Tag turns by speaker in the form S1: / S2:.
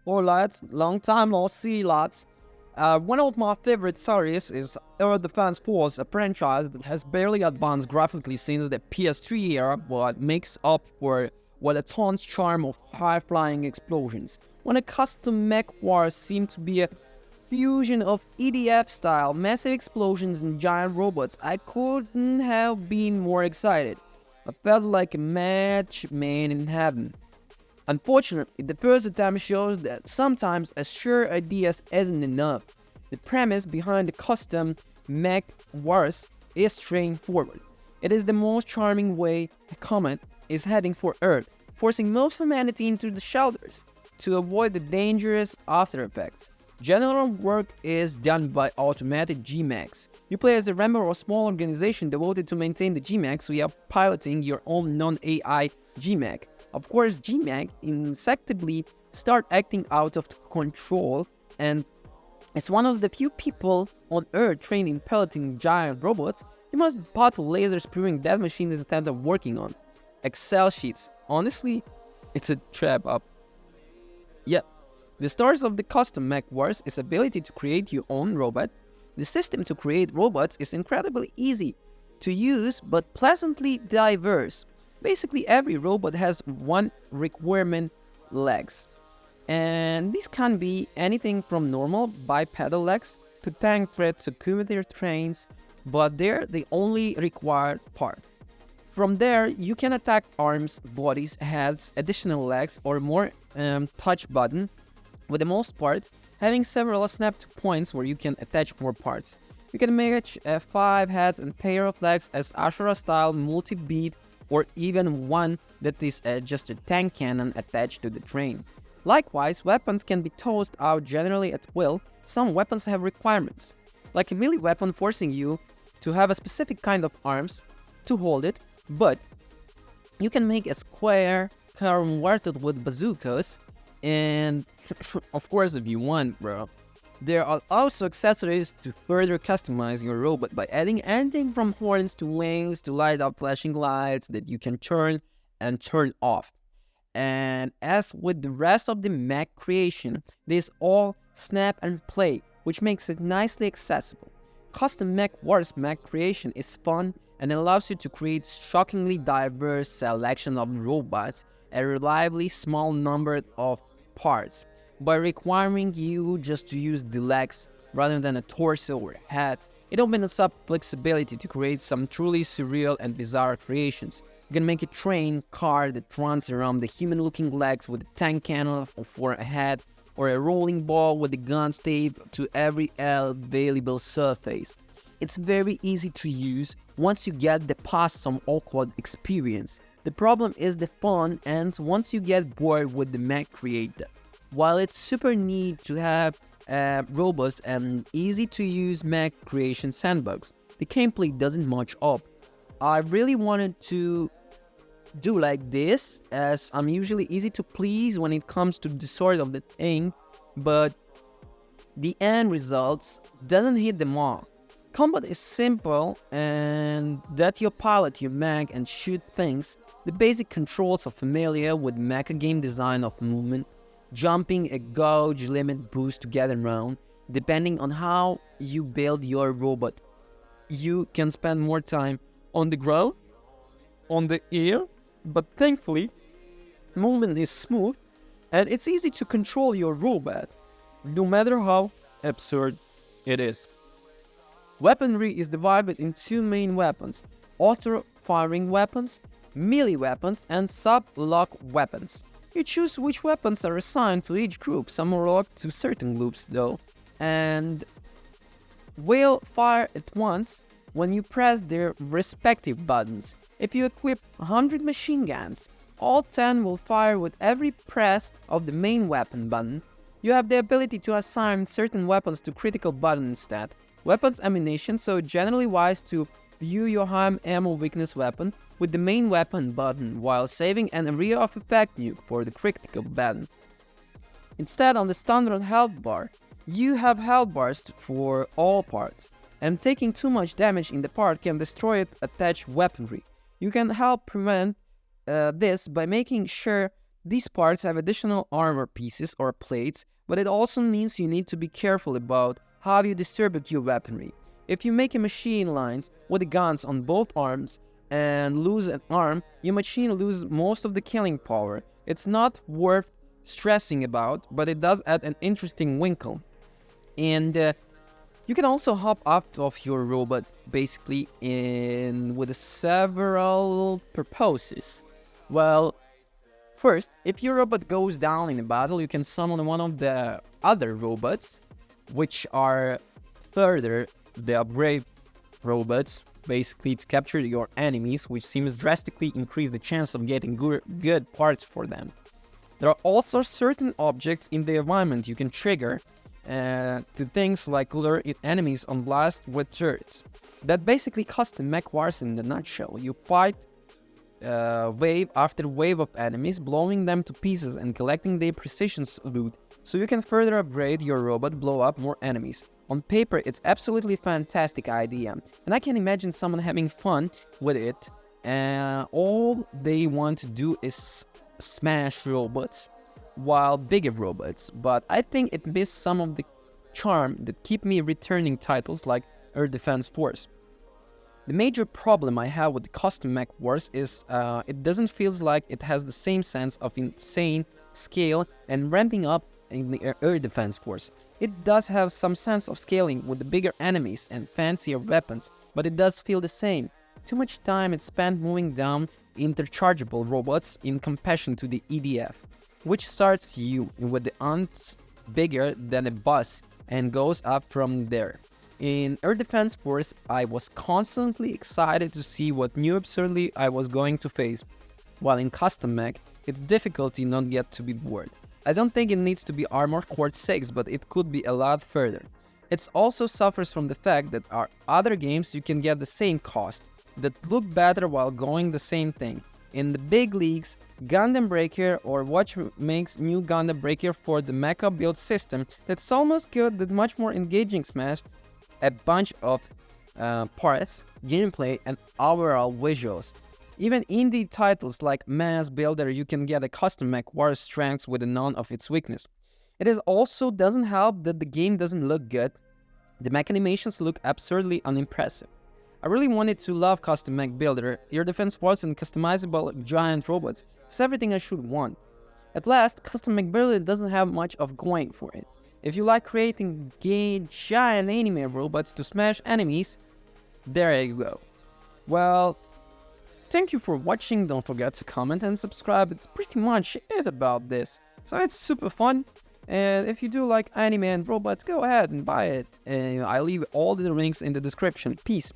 S1: Oh lads, long time no see lads. One of my favorite series is Air Defense Force, a franchise that has barely advanced graphically since the PS3 era, but makes up for what a ton's charm of high-flying explosions. When a custom mech wars seemed to be a fusion of EDF-style massive explosions and giant robots, I couldn't have been more excited. I felt like a match made in heaven. Unfortunately, the first attempt shows that sometimes a sure ideas isn't enough. The premise behind the custom MECH WARS is straightforward. It is the most charming way a comet is heading for Earth, forcing most humanity into the shelters to avoid the dangerous after effects. General work is done by automated GMECs. You play as a member of a small organization devoted to maintain the GMECs via piloting your own non-AI GMEC. Of course, GMAC insectably start acting out of control, and as one of the few people on Earth trained in piloting giant robots, you must battle lasers spewing dead machines instead of working on Excel sheets. Honestly, it's a trap up. Yeah, the stars of the custom mech wars is ability to create your own robot. The system to create robots is incredibly easy to use but pleasantly diverse. Basically, every robot has one requirement: legs. And these can be anything from normal bipedal legs to tank tread to commuter trains, but they're the only required part. From there, you can attack arms, bodies, heads, additional legs, or more touch button, with the most parts having several snapped points where you can attach more parts. You can match 5 heads and pair of legs as Ashura style multi-beat, or even one that is just a tank cannon attached to the train. Likewise, weapons can be tossed out generally at will. Some weapons have requirements, like a melee weapon forcing you to have a specific kind of arms to hold it, but you can make a square converted with bazookas, and of course if you want, bro. There are also accessories to further customize your robot by adding anything from horns to wings to light up flashing lights that you can turn and turn off. And as with the rest of the mech creation, this all snap and play, which makes it nicely accessible. Custom Mech Wars mech creation is fun and allows you to create shockingly diverse selection of robots at a reliably small number of parts. By requiring you just to use the legs rather than a torso or a head, it opens up flexibility to create some truly surreal and bizarre creations. You can make a train car that runs around the human-looking legs with a tank cannon for a head, or a rolling ball with the guns taped to every available surface. It's very easy to use once you get the past some awkward experience. The problem is the fun ends once you get bored with the mech creator. While it's super neat to have a robust and easy to use mech creation sandbox, the gameplay doesn't match up. I really wanted to do like this, as I'm usually easy to please when it comes to the sort of the thing, but the end results doesn't hit the mark. Combat is simple, and that you pilot your mech and shoot things. The basic controls are familiar with mecha game design of movement, jumping, a gauge limit boost to get around. Depending on how you build your robot, you can spend more time on the ground, on the air, but thankfully, movement is smooth and it's easy to control your robot, no matter how absurd it is. Weaponry is divided in 2 main weapons: auto-firing weapons, melee weapons, and sub-lock weapons. You choose which weapons are assigned to each group. Some are locked to certain groups though, and will fire at once when you press their respective buttons. If you equip 100 machine guns, all 10 will fire with every press of the main weapon button. You have the ability to assign certain weapons to critical button instead. Weapons ammunition, so generally wise to view your high ammo weakness weapon with the main weapon button, while saving an area of effect nuke for the critical button. Instead, on the standard health bar, you have health bars for all parts, and taking too much damage in the part can destroy it attached weaponry. You can help prevent this by making sure These parts have additional armor pieces or plates, but it also means you need to be careful about how you distribute your weaponry. If you make a machine lines with the guns on both arms and lose an arm, your machine loses most of the killing power. It's not worth stressing about, but it does add an interesting wrinkle. And you can also hop out of your robot basically with several purposes. Well, first, if your robot goes down in a battle, you can summon one of the other robots, which are further the upgrade robots, basically to capture your enemies, which seems drastically increase the chance of getting good parts for them. There are also certain objects in the environment you can trigger to things like lure enemies on blast with turrets. That basically custom mech wars in a nutshell. You fight wave after wave of enemies, blowing them to pieces and collecting their precision loot, so you can further upgrade your robot, blow up more enemies. On paper, it's absolutely fantastic idea, and I can imagine someone having fun with it, and all they want to do is smash robots, while bigger robots, but I think it missed some of the charm that keep me returning titles like Air Defense Force. The major problem I have with the custom mech wars is it doesn't feel like it has the same sense of insane scale and ramping up in the Air Defense Force. It does have some sense of scaling with the bigger enemies and fancier weapons, but it does feel the same. Too much time is spent moving down interchangeable robots in comparison to the EDF, which starts you with the ants bigger than a bus and goes up from there. In Air Defense Force, I was constantly excited to see what new absurdity I was going to face, while in Custom Mech, it's difficult to not get to be bored. I don't think it needs to be Armored Core 6, but it could be a lot further. It also suffers from the fact that our other games you can get the same cost, that look better while going the same thing. In the big leagues, Gundam Breaker or Watch makes new Gundam Breaker for the mecha build system that's almost good, that much more engaging smash a bunch of parts, gameplay and overall visuals. Even indie titles like Mass Builder, you can get a custom mech war's strengths with none of its weakness. It is also doesn't help that the game doesn't look good. The mech animations look absurdly unimpressive. I really wanted to love custom mech builder. Air Defense Force and customizable giant robots. It's everything I should want. At last, custom mech builder doesn't have much of going for it. If you like creating giant anime robots to smash enemies, there you go. Well, thank you for watching. Don't forget to comment and subscribe. It's pretty much it about this. So it's super fun. And if you do like anime and robots, go ahead and buy it. And I'll leave all the links in the description. Peace.